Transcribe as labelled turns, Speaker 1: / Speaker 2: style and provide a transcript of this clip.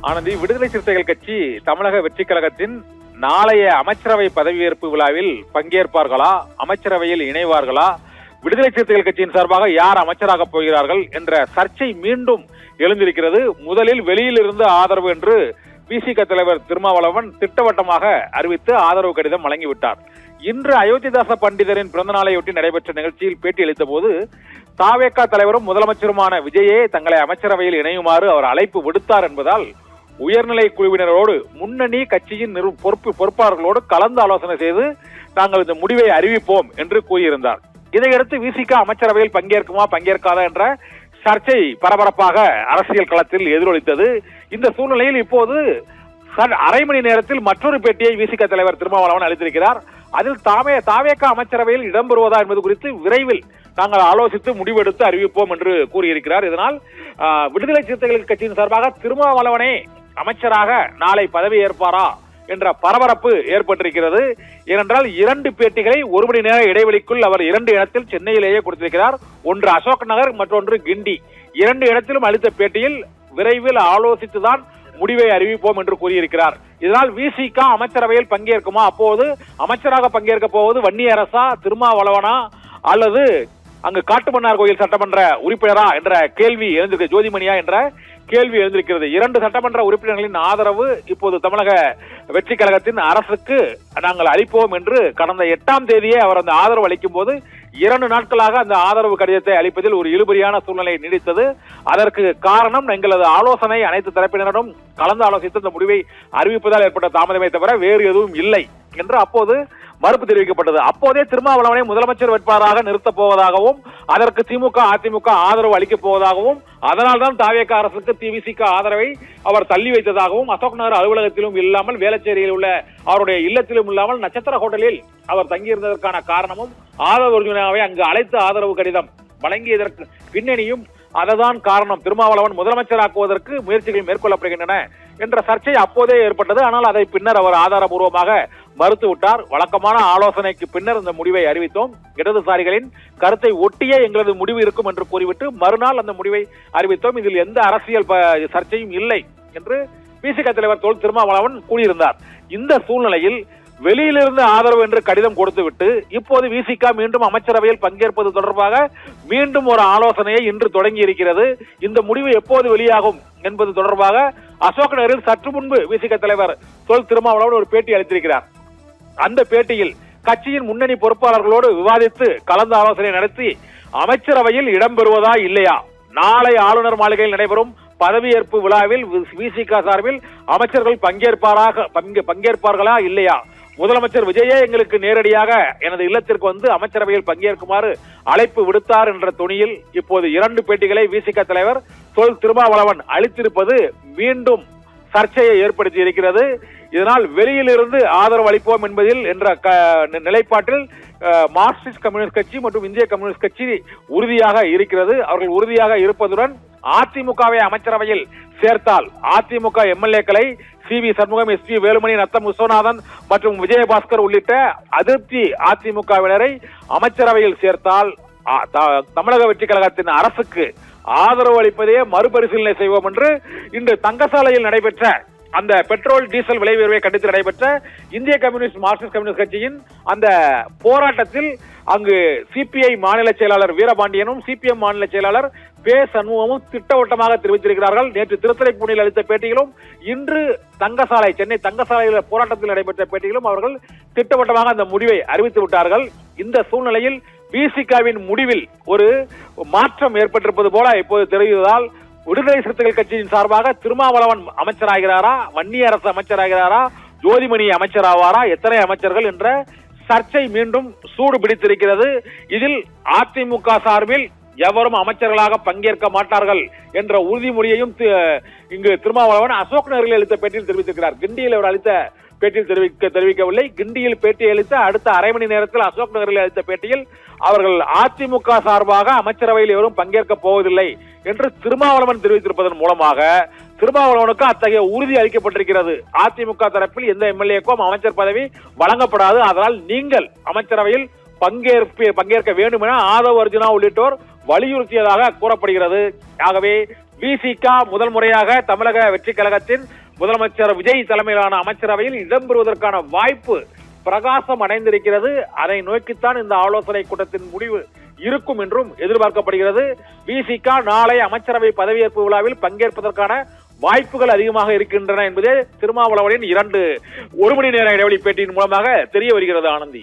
Speaker 1: ஆனந்தி, விடுதலை சிறுத்தைகள் கட்சி தமிழக வெற்றி கழகத்தின் நாளைய அமைச்சரவை பதவியேற்பு விழாவில் பங்கேற்பார்களா, அமைச்சரவையில் இணைவார்களா, விடுதலை சிறுத்தைகள் கட்சியின் சார்பாக யார் அமைச்சராக போகிறார்கள் என்ற சர்ச்சை மீண்டும் எழுந்திருக்கிறது. முதலில் வெளியில் இருந்து ஆதரவு என்று விசிக தலைவர் திருமாவளவன் திட்டவட்டமாக அறிவித்து ஆதரவு கடிதம் வழங்கிவிட்டார். இன்று அயோத்திதாச பண்டிதரின் பிறந்த நாளையொட்டி நடைபெற்ற நிகழ்ச்சியில் பேட்டியளித்த போது தாவேகா தலைவரும் முதலமைச்சருமான விஜயே தங்களை அமைச்சரவையில் இணையுமாறு அவர் அழைப்பு விடுத்தார் என்பதால் உயர்நிலை குழுவினரோடு முன்னணி கட்சியின் பொறுப்பாளர்களோடு கலந்து ஆலோசனை செய்து நாங்கள் இந்த முடிவை அறிவிப்போம் என்று கூறியிருந்தார். இதையடுத்து விசிக அமைச்சரவையில் பங்கேற்குமா பங்கேற்காதா என்ற சர்ச்சை பரபரப்பாக அரசியல் களத்தில் எதிரொலித்தது. இந்த சூழ்நிலையில் இப்போது அரை மணி நேரத்தில் மற்றொரு பேட்டியை விசிக தலைவர் திருமாவளவன் அளித்திருக்கிறார். அதில் தாவேகா அமைச்சரவையில் இடம்பெறுவதா என்பது குறித்து விரைவில் நாங்கள் ஆலோசித்து முடிவெடுத்து அறிவிப்போம் என்று கூறியிருக்கிறார். இதனால் விடுதலை சிறுத்தைகள் கட்சியின் சார்பாக திருமாவளவனே அமைச்சராக நாளை பதவி ஏற்பாரா என்ற பரபரப்பு ஏற்பட்டிருக்கிறது. ஏனென்றால் 2 பேட்டிகளை 1 மணி நேர இடைவெளிக்குள் அவர் 2 இடத்தில் சென்னையிலேயே கொடுத்திருக்கிறார். ஒன்று அசோக் நகர், மற்றொன்று கிண்டி. 2 இடத்திலும் அளித்த பேட்டியில் விரைவில் ஆலோசித்துதான் முடிவை அறிவிப்போம் என்று கூறியிருக்கிறார். இதனால் விசிக அமைச்சரவையில் பங்கேற்குமா, அப்போது அமைச்சராக பங்கேற்க போவது வன்னியரசா, திருமாவளவனா அல்லது அங்கு காட்டுமன்னார் கோயில் சட்டமன்ற உறுப்பினரா என்ற கேள்வி எழுந்திருக்கிறது. ஜோதிமணியா என்ற கேள்வி எழுந்திருக்கிறது. 2 சட்டமன்ற உறுப்பினர்களின் ஆதரவு இப்போது தமிழக வெற்றி கழகத்தின் அரசுக்கு நாங்கள் அளிப்போம் என்று கடந்த 8ஆம் தேதியே அவர் அந்த ஆதரவு அளிக்கும் போது 2 நாட்களாக அந்த ஆதரவு கடிதத்தை அளிப்பதில் ஒரு இழுபறியான சூழ்நிலை நீடித்தது. அதற்கு காரணம் எங்களது ஆலோசனை அனைத்து தரப்பினரிடம் கலந்து ஆலோசித்து அந்த முடிவை அறிவிப்பதால் ஏற்பட்ட தாமதமே தவிர வேறு எதுவும் இல்லை என்று அப்போது மறுப்பு தெரிவிக்கப்பட்டது. அப்போதே திருமாவளவனை முதலமைச்சர் வேட்பாளராக நிறுத்தப் போவதாகவும் அதற்கு திமுக அதிமுக ஆதரவு அளிக்கப் போவதாகவும் அதனால்தான் தாவேகா அரசுக்கு விசிக ஆதரவை அவர் தள்ளி வைத்ததாகவும் அசோக் நகர் அலுவலகத்திலும் இல்லாமல் வேளச்சேரியில் உள்ள அவருடைய இல்லத்திலும் இல்லாமல் நட்சத்திர ஹோட்டலில் அவர் தங்கியிருந்ததற்கான காரணமும் ஆதரவு ஒருங்கிணைவை அங்கு அழைத்து ஆதரவு கடிதம் வழங்கியதற்கு பின்னணியும் அதுதான் காரணம். திருமாவளவன் முதலமைச்சராக்குவதற்கு முயற்சிகள் மேற்கொள்ளப்படுகின்றன என்ற சர்ச்சை அப்போதே ஏற்பட்டது. ஆனால் அதை பின்னர் அவர் ஆதாரபூர்வமாக மறுத்துவிட்டார். வழக்கமான ஆலோசனைக்கு பின்னர் இந்த முடிவை அறிவித்தோம், இடதுசாரிகளின் கருத்தை ஒட்டியே எங்களது முடிவு இருக்கும் என்று கூறிவிட்டு மறுநாள் அந்த முடிவை அறிவித்தோம். இதில் எந்த அரசியல் சர்ச்சையும் இல்லை என்று விசிக தலைவர் தொல் திருமாவளவன் கூறியிருந்தார். இந்த சூழ்நிலையில் வெளியிலிருந்து ஆதரவு என்று கடிதம் கொடுத்துவிட்டு இப்போது விசிக மீண்டும் அமைச்சரவையில் பங்கேற்பது தொடர்பாக மீண்டும் ஒரு ஆலோசனையை இன்று தொடங்கி இருக்கிறது. இந்த முடிவு எப்போது வெளியாகும் என்பது தொடர்பாக அசோக் நகரில் சற்று முன்பு விசிக தலைவர் தொல் திருமாவளவன் ஒரு பேட்டி அளித்திருக்கிறார். அந்த பேட்டியில் கட்சியின் முன்னணி பொறுப்பாளர்களோடு விவாதித்து கலந்து ஆலோசனை நடத்தி அமைச்சரவையில் இடம்பெறுவதா இல்லையா, நாளை ஆளுநர் மாளிகையில் நடைபெறும் பதவியேற்பு விழாவில் விசிக சார்பில் அமைச்சர்கள் பங்கேற்பார்களா இல்லையா, முதலமைச்சர் விஜயே எங்களுக்கு நேரடியாக எனது இல்லத்திற்கு வந்து அமைச்சரவையில் பங்கேற்குமாறு அழைப்பு விடுத்தார் என்ற துணியில் இப்போது 2 பேட்டிகளை விசிக தலைவர் தொல் திருமாவளவன் அளித்திருப்பது மீண்டும் சர்ச்சையை ஏற்படுத்தி இருக்கிறது. இதனால் வெளியிலிருந்து ஆதரவு அளிப்போம் என்பதில் என்ற நிலைப்பாட்டில் மார்க்சிஸ்ட் கம்யூனிஸ்ட் கட்சி மற்றும் இந்திய கம்யூனிஸ்ட் கட்சி உறுதியாக இருக்கிறது. அவர்கள் உறுதியாக இருப்பதுடன் அதிமுகவை அமைச்சரவையில் சேர்த்தால் அதிமுக எம்எல்ஏக்களை CV சண்முகம், SP வேலுமணி, நத்தம் விஸ்வநாதன் மற்றும் விஜயபாஸ்கர் உள்ளிட்ட அதிருப்தி அதிமுகவினரை அமைச்சரவையில் சேர்த்தால் தமிழக வெற்றி கழகத்தின் அரசுக்கு ஆதரவு அளிப்பதே மறுபரிசீலனை செய்வோம் என்று இன்று தங்கசாலையில் நடைபெற்ற அந்த பெட்ரோல் டீசல் விலை உயர்வை கண்டித்து நடைபெற்ற இந்திய கம்யூனிஸ்ட் மார்க்சிஸ்ட் கம்யூனிஸ்ட் கட்சியின் அந்த போராட்டத்தில் அங்கு சிபிஐ மாநில செயலாளர் வீரபாண்டியனும் சிபிஎம் மாநில செயலாளர் பே சண்முகமும் திட்டவட்டமாக தெரிவித்திருக்கிறார்கள். நேற்று திருத்துறைப்பூண்டியில் அளித்த பேட்டியிலும் இன்று சென்னை தங்கசாலையில் போராட்டத்தில் நடைபெற்ற பேட்டியிலும் அவர்கள் திட்டவட்டமாக அந்த முடிவை அறிவித்து விட்டார்கள். இந்த சூழ்நிலையில் விசிகவின் முடிவில் ஒரு மாற்றம் ஏற்பட்டிருப்பது போல இப்போது தெரிவதால் விடுதலை சிறுத்தைகள் கட்சியின் சார்பாக திருமாவளவன் அமைச்சராகிறாரா, வன்னியரசு அமைச்சராகிறாரா, ஜோதிமணி அமைச்சராவாரா, எத்தனை அமைச்சர்கள் என்ற சர்ச்சை மீண்டும் சூடு பிடித்திருக்கிறது. இதில் அதிமுக சார்பில் எவரும் அமைச்சர்களாக பங்கேற்க மாட்டார்கள் என்ற உறுதிமொழியையும் இங்கு திருமாவளவன் அசோக் நகரில் அளித்த பேட்டியில் தெரிவித்திருக்கிறார். கிண்டியில் அவர் அளித்த பேட்டியில் தெரிவிக்கவில்லை. கிண்டியில் பேட்டி அளித்த அடுத்த அரை மணி நேரத்தில் அசோக் நகரில் அளித்த பேட்டியில் அவர்கள் அதிமுக சார்பாக அமைச்சரவையில் எவரும் பங்கேற்க போவதில்லை என்று திருமாவளவன் தெரிவித்திருப்பதன் மூலமாக திருமாவளவனுக்கு அத்தகைய உறுதி அளிக்கப்பட்டிருக்கிறது. அதிமுக தரப்பில் எந்த எம்எல்ஏக்கும் அமைச்சர் பதவி வழங்கப்படாது, அதனால் நீங்கள் அமைச்சரவையில் பங்கேற்க வேண்டும் என ஆதவ் அர்ஜுனா உள்ளிட்டோர் வலியுறுத்தியதாக கூறப்படுகிறது. ஆகவே விசிக முதல் முறையாக தமிழக வெற்றி கழகத்தின் முதலமைச்சர் விஜய் தலைமையிலான அமைச்சரவையில் இடம்பெறுவதற்கான வாய்ப்பு பிரகாசம் அடைந்திருக்கிறது. அதை நோக்கித்தான் இந்த ஆலோசனை கூட்டத்தின் முடிவு இருக்கும் என்றும் எதிர்பார்க்கப்படுகிறது. விசிக நாளை அமைச்சரவை பதவியேற்பு விழாவில் பங்கேற்பதற்கான வாய்ப்புகள் அதிகமாக இருக்கின்றன என்பதே திருமாவளவனின் 2 1 மணி நேர இடைவெளி பேட்டியின் மூலமாக தெரிய வருகிறது. ஆனந்தி.